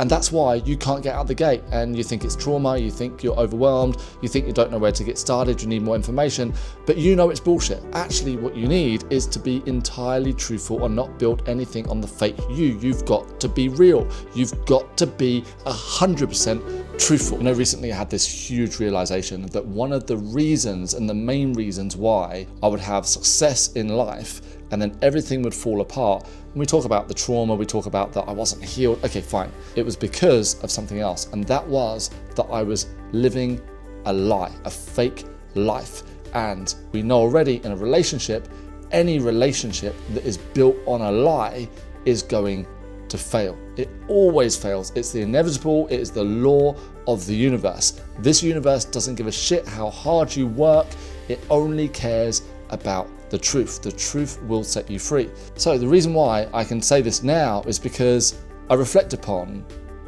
And that's why you can't get out the gate, and you think it's trauma, you think you're overwhelmed, you think you don't know where to get started, you need more information, but you know it's bullshit. Actually, what you need is to be entirely truthful and not build anything on the fake you. You've got to be real. You've got to be 100% truthful. Recently I had this huge realization that one of the reasons and the main reasons why I would have success in life and then everything would fall apart. And we talk about the trauma, we talk about that I wasn't healed. Okay, fine. It was because of something else. And that was that I was living a lie, a fake life. And we know already in a relationship, any relationship that is built on a lie is going to fail. It always fails. It's the inevitable. It is the law of the universe. This universe doesn't give a shit how hard you work. It only cares about the truth. The truth will set you free. So the reason why I can say this now is because I reflect upon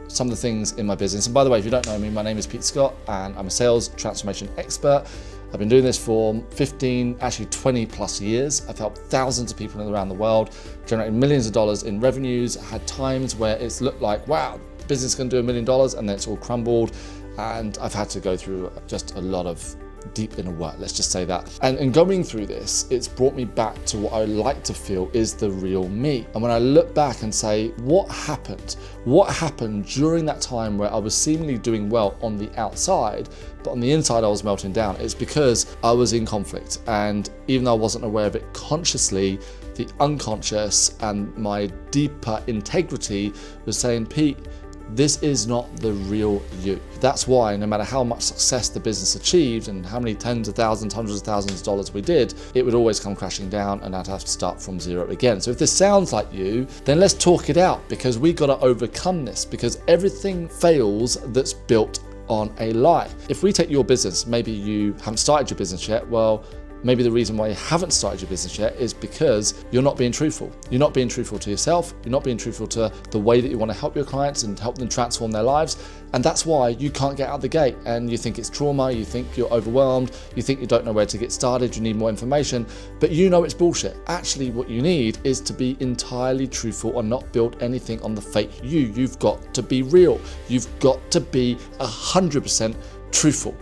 some of the things in my business. And by the way, if you don't know me, my name is Pete Scott and I'm a sales transformation expert. I've been doing this for 15, actually 20 plus years. I've helped thousands of people around the world, generating millions of dollars in revenues. I had times where it's looked like, wow, the business is going to do $1 million, and then it's all crumbled. And I've had to go through just a lot of deep inner work, let's just say that. And going through this, it's brought me back to what I like to feel is the real me. And when I look back and say, what happened? What happened during that time where I was seemingly doing well on the outside, but on the inside I was melting down? It's because I was in conflict. And even though I wasn't aware of it consciously, the unconscious and my deeper integrity was saying, Pete, this is not the real you. That's why no matter how much success the business achieved and how many tens of thousands, hundreds of thousands of dollars we did, it would always come crashing down and I'd have to start from zero again. So if this sounds like you, then let's talk it out, because we got to overcome this, because everything fails that's built on a lie. If we take your business, maybe you haven't started your business yet, well, maybe the reason why you haven't started your business yet is because you're not being truthful. You're not being truthful to yourself. You're not being truthful to the way that you want to help your clients and help them transform their lives. And that's why you can't get out the gate, and you think it's trauma, you think you're overwhelmed, you think you don't know where to get started, you need more information, but you know it's bullshit. Actually, what you need is to be entirely truthful and not build anything on the fake you. You've got to be real. You've got to be 100% truthful.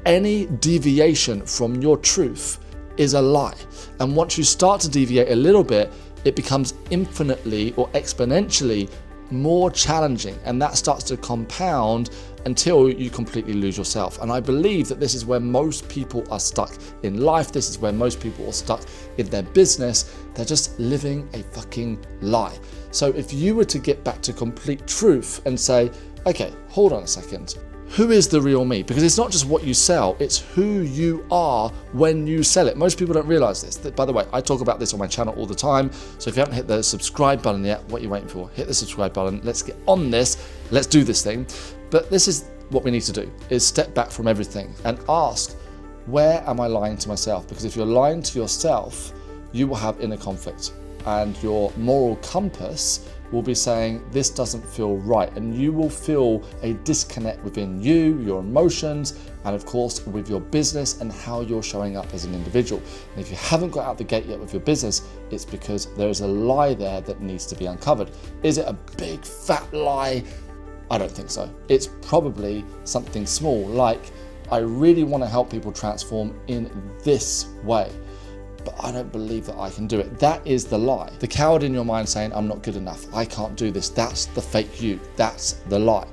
Any deviation from your truth is a lie. And once you start to deviate a little bit, it becomes infinitely or exponentially more challenging, and that starts to compound until you completely lose yourself. And I believe that this is where most people are stuck in life. This is where most people are stuck in their business. They're just living a fucking lie. So if you were to get back to complete truth and say, okay, hold on a second, who is the real me? Because it's not just what you sell, it's who you are when you sell it. Most people don't realize this. By the way, I talk about this on my channel all the time. So if you haven't hit the subscribe button yet, what are you waiting for? Hit the subscribe button. Let's get on this. Let's do this thing. But this is what we need to do, is step back from everything and ask, where am I lying to myself? Because if you're lying to yourself, you will have inner conflict, and your moral compass will be saying this doesn't feel right, and you will feel a disconnect within you, your emotions, and of course with your business and how you're showing up as an individual. And if you haven't got out the gate yet with your business, it's because there is a lie there that needs to be uncovered. Is it a big fat lie? I don't think so. It's probably something small, like, I really want to help people transform in this way, but I don't believe that I can do it. That is the lie. The coward in your mind saying, I'm not good enough, I can't do this. That's the fake you. That's the lie.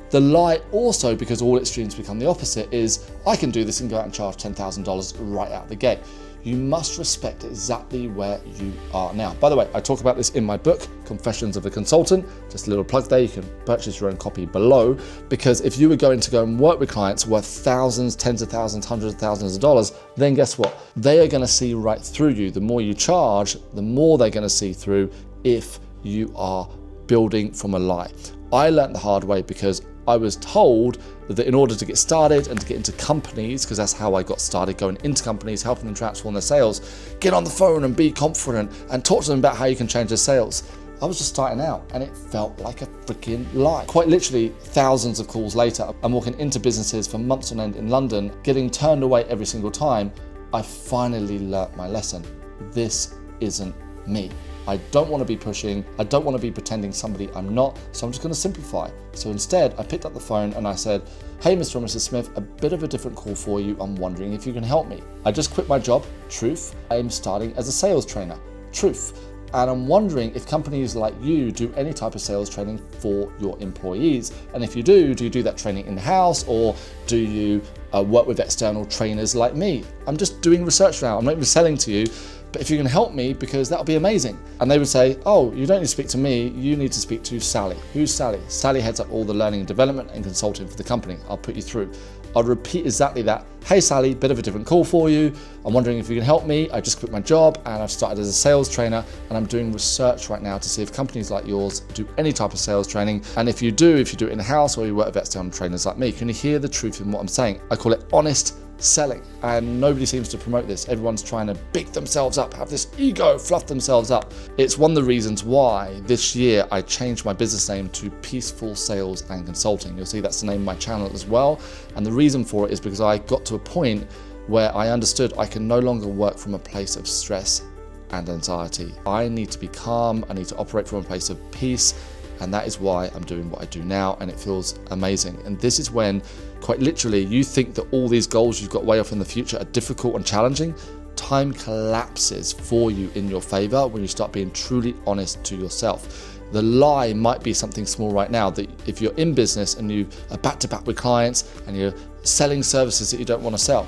The lie also, because all extremes become the opposite, is I can do this and go out and charge $10,000 right out the gate. You must respect exactly where you are now. By the way, I talk about this in my book, Confessions of a Consultant. Just a little plug there. You can purchase your own copy below, because if you were going to go and work with clients worth thousands, tens of thousands, hundreds of thousands of dollars, then guess what? They are going to see right through you. The more you charge, the more they're going to see through if you are building from a lie. I learned the hard way, because I was told that in order to get started and to get into companies, because that's how I got started, going into companies, helping them transform their sales, get on the phone and be confident and talk to them about how you can change their sales. I was just starting out and it felt like a freaking lie. Quite literally, thousands of calls later, I'm walking into businesses for months on end in London, getting turned away every single time. I finally learnt my lesson. This isn't me. I don't want to be pushing. I don't want to be pretending somebody I'm not. So I'm just going to simplify. So instead, I picked up the phone and I said, hey, Mr. and Mrs. Smith, a bit of a different call for you. I'm wondering if you can help me. I just quit my job. Truth. I am starting as a sales trainer. Truth. And I'm wondering if companies like you do any type of sales training for your employees. And if you do you do that training in-house, or do you work with external trainers like me? I'm just doing research now. I'm not even selling to you, but if you can help me, because that would be amazing. And they would say, oh, you don't need to speak to me, you need to speak to Sally. Who's Sally? Sally heads up all the learning and development and consulting for the company. I'll put you through. I'll repeat exactly that. Hey Sally, bit of a different call for you. I'm wondering if you can help me. I just quit my job and I've started as a sales trainer, and I'm doing research right now to see if companies like yours do any type of sales training. And if you do it in-house, or you work with external trainers like me, can you hear the truth in what I'm saying? I call it honest selling, and nobody seems to promote this. Everyone's trying to big themselves up, have this ego, fluff themselves up. It's one of the reasons why this year I changed my business name to Peaceful Sales and Consulting. You'll see that's the name of my channel as well. And the reason for it is because I got to a point where I understood I can no longer work from a place of stress and anxiety. I need to be calm. I need to operate from a place of peace. And that is why I'm doing what I do now, and it feels amazing. And this is when, quite literally, you think that all these goals you've got way off in the future are difficult and challenging. Time collapses for you in your favor when you start being truly honest to yourself. The lie might be something small right now, that if you're in business and you are back to back with clients and you're selling services that you don't want to sell,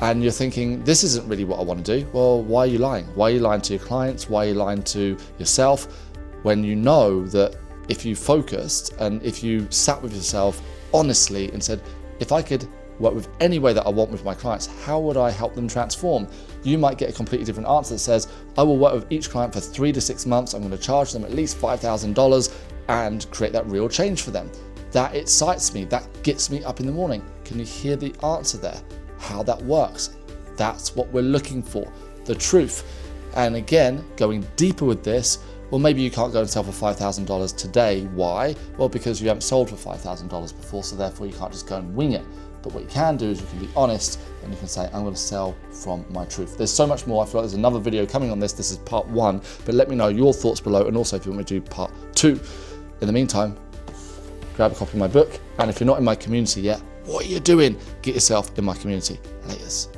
and you're thinking, this isn't really what I want to do. Well, why are you lying? Why are you lying to your clients? Why are you lying to yourself? When you know that if you focused and if you sat with yourself honestly and said, if I could work with any way that I want with my clients, how would I help them transform? You might get a completely different answer that says, I will work with each client for 3 to 6 months. I'm going to charge them at least $5,000 and create that real change for them. That excites me. That gets me up in the morning. Can you hear the answer there? How that works? That's what we're looking for, the truth. And again, going deeper with this, well, maybe you can't go and sell for $5,000 today. Why? Well, because you haven't sold for $5,000 before, so therefore you can't just go and wing it. But what you can do is you can be honest, and you can say, I'm going to sell from my truth. There's so much more. I feel like there's another video coming on this. This is part 1, but let me know your thoughts below, and also if you want me to do part 2. In the meantime, grab a copy of my book, and if you're not in my community yet, what are you doing? Get yourself in my community. Laters.